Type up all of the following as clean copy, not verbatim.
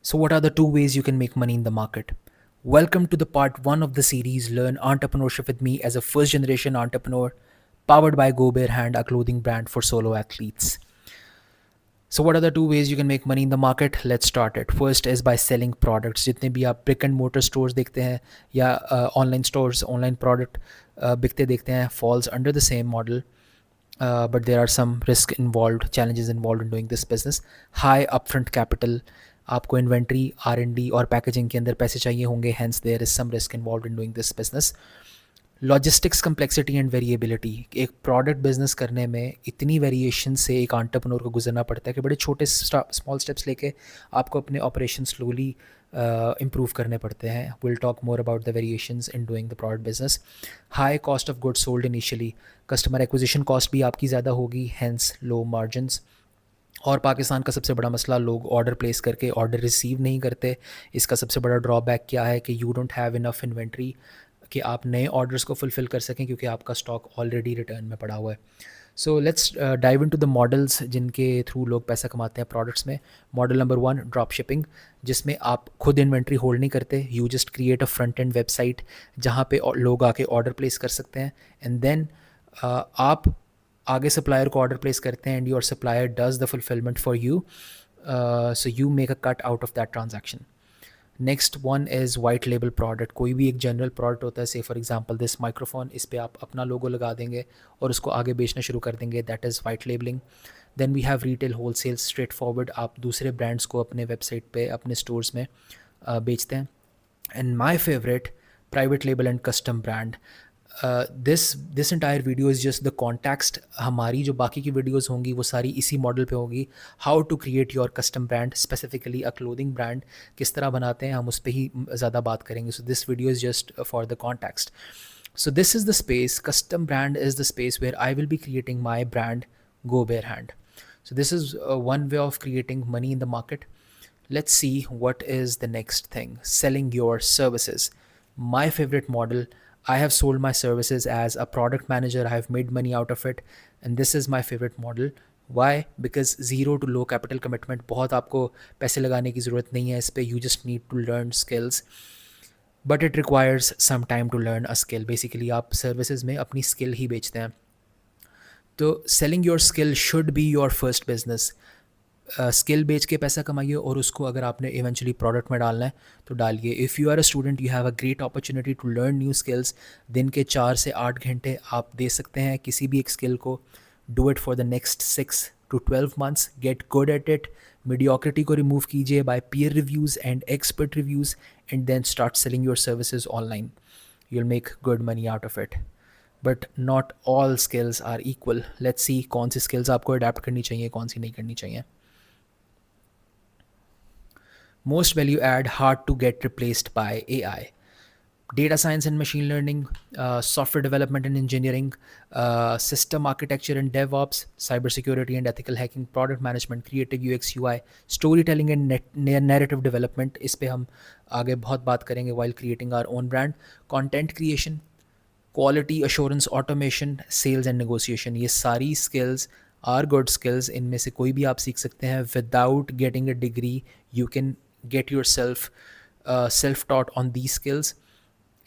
So, what are the two ways you can make money in the market? Welcome to the part one of the series Learn Entrepreneurship with me as a first generation entrepreneur, powered by Go Bare Hand, a clothing brand for solo athletes. So, what are the two ways you can make money in the market? Let's start it. First is by selling products. जितने भी आप brick and mortar stores देखते हैं या online stores, online product बिकते देखते हैं, falls under the same model. But there are some risk involved, challenges involved in doing this business. High upfront capital. आपको इन्वेंट्री R&D और पैकेजिंग के अंदर पैसे चाहिए होंगे, hence there is some risk involve in doing this business. Logistics complexity and variability. एक product business करने में इतनी वेरिएशन से एक एंटरप्रेन्योर को गुजरना पड़ता है कि बड़े छोटे स्मॉल स्टेप्स लेके आपको अपने ऑपरेशन स्लोली इम्प्रूव करने पड़ते हैं. Will talk more about the variations in doing the product business. High cost of goods sold initially. Customer acquisition cost भी आपकी ज़्यादा होगी, हेंस लो मार्जिनस. और पाकिस्तान का सबसे बड़ा मसला, लोग ऑर्डर प्लेस करके ऑर्डर रिसीव नहीं करते. इसका सबसे बड़ा ड्रॉबैक क्या है कि you don't have enough inventory कि आप नए ऑर्डर्स को फुलफ़िल कर सकें क्योंकि आपका स्टॉक ऑलरेडी रिटर्न में पड़ा हुआ है. So let's dive into the models जिनके थ्रू लोग पैसा कमाते हैं प्रोडक्ट्स में. मॉडल नंबर 1, ड्रॉप शिपिंग, जिसमें आप खुद इन्वेंट्री होल्ड नहीं करते. You just create a front end website जहाँ पे लोग आके ऑर्डर प्लेस कर सकते हैं, एंड देन आप आगे सप्लायर को ऑर्डर प्लेस करते हैं and your supplier does the fulfilment for you, so you make a cut out of that transaction. Next one is white label product. कोई भी एक जनरल प्रोडक्ट होता है, से फॉर एग्जांपल दिस माइक्रोफोन, इस पे आप अपना लोगो लगा देंगे और उसको आगे बेचना शुरू कर देंगे. That is white labeling. Then we have retail wholesale, straightforward, आप दूसरे ब्रांड्स को अपने वेबसाइट पे, अपने स्टोर्स में बेचते हैं. And my favourite, private label and custom brand. This entire video is just the context. हमारी जो बाकी की वीडियोज़ होंगी वो सारी इसी मॉडल पे होगी. How to create your custom brand, specifically a clothing brand किस तरह बनाते हैं, हम उस पर ही ज़्यादा बात करेंगे. So this video is just for the context. So this is the space, custom brand is the space where I will be creating my brand, Go Bare Hand. So this is one way of creating money in the market. Let's see what is the next thing, selling your services. My favorite model, I have sold my services as a product manager. I have made money out of it, and this is my favorite model. Why? Because zero to low capital commitment. बहुत आपको पैसे लगाने की ज़रूरत नहीं है इस पे. You just need to learn skills. But it requires some time to learn a skill. Basically आप सर्विसेज में अपनी स्किल ही बेचते हैं. तो selling your skill should be your first business. Skill बेच के पैसा कमाइए और उसको अगर आपने इवेंचुअली प्रोडक्ट में डालना है तो डालिए. If you are a student, you have a great opportunity to learn new skills. दिन के 4 से 8 घंटे आप दे सकते हैं किसी भी एक स्किल को. Do it for the next 6 to 12 months. Get good at it. Mediocrity को remove कीजिए by peer reviews and expert reviews, and then start selling your services online. You'll make good money out of it. But not all skills are equal. Let's see कौन सी skills आपको adapt करनी चाहिए, कौन सी नहीं करनी चाहिए. Most value add hard to get replaced by AI. Data science and machine learning, software development and engineering, system architecture and DevOps, cybersecurity and ethical hacking, product management, creative UX UI, storytelling and narrative development. इस पे हम आगे बहुत बात करेंगे while creating our own brand. Content creation, quality assurance, automation, sales and negotiation. ये सारी skills are good skills. इनमें से कोई भी आप सीख सकते हैं. Without getting a degree, you can get yourself self-taught on these skills,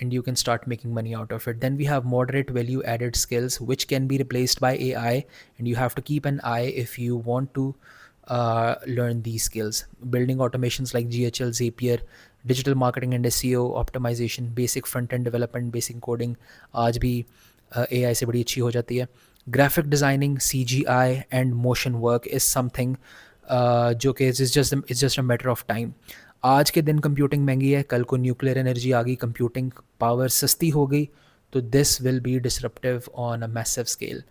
and you can start making money out of it. Then we have moderate value added skills which can be replaced by AI, and you have to keep an eye if you want to learn these skills. Building automations like GHL, Zapier, digital marketing and SEO optimization, basic front end development, basic coding आज भी AI से बड़ी अच्छी हो जाती है. Graphic designing, CGI and motion work is something जो कि it's just a matter of time. आज के दिन कंप्यूटिंग महंगी है, कल को न्यूक्लियर एनर्जी आ गई, कंप्यूटिंग पावर सस्ती हो गई, तो this will be disruptive on a massive scale.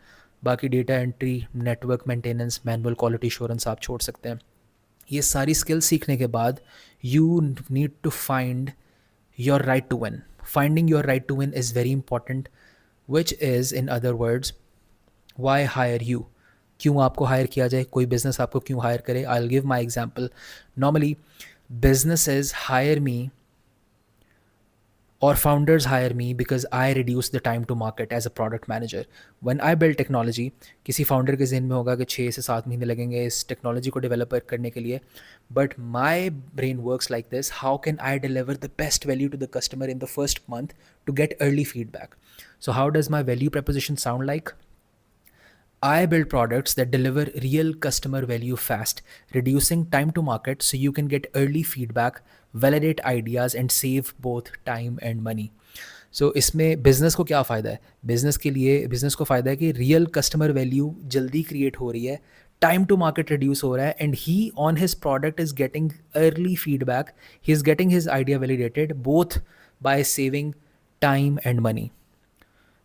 बाकी data entry, network maintenance, manual quality assurance आप छोड़ सकते हैं. ये सारी स्किल सीखने के बाद you need to find your right to win. Finding your right to win is very important, which is in other words why hire you. क्यों आपको हायर किया जाए, कोई बिजनेस आपको क्यों हायर करे. I will give my example. Normally businesses hire me or founders hire me because I reduce the time to market as a product manager. When I build technology, किसी founder के ज़हन में होगा कि 6 से 7 महीने लगेंगे इस technology को develop करने के लिए, but my brain works like this: how can I deliver the best value to the customer in the first month to get early feedback? So how does my value proposition sound like? I build products that deliver real customer value fast, reducing time to market so you can get early feedback, validate ideas, and save both time and money. सो इसमें business को क्या फ़ायदा है? Business के लिए business को फ़ायदा है कि रियल कस्टमर वैल्यू जल्दी क्रिएट हो रही है, टाइम टू मार्केट रिड्यूस हो रहा है, and he on his product is getting early feedback, he is getting his idea validated both by saving time and money.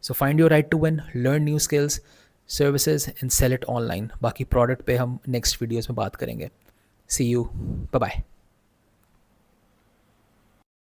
So find your right to win, learn new skills, services and sell it online. बाकी product पे हम next videos में बात करेंगे. See you, bye bye.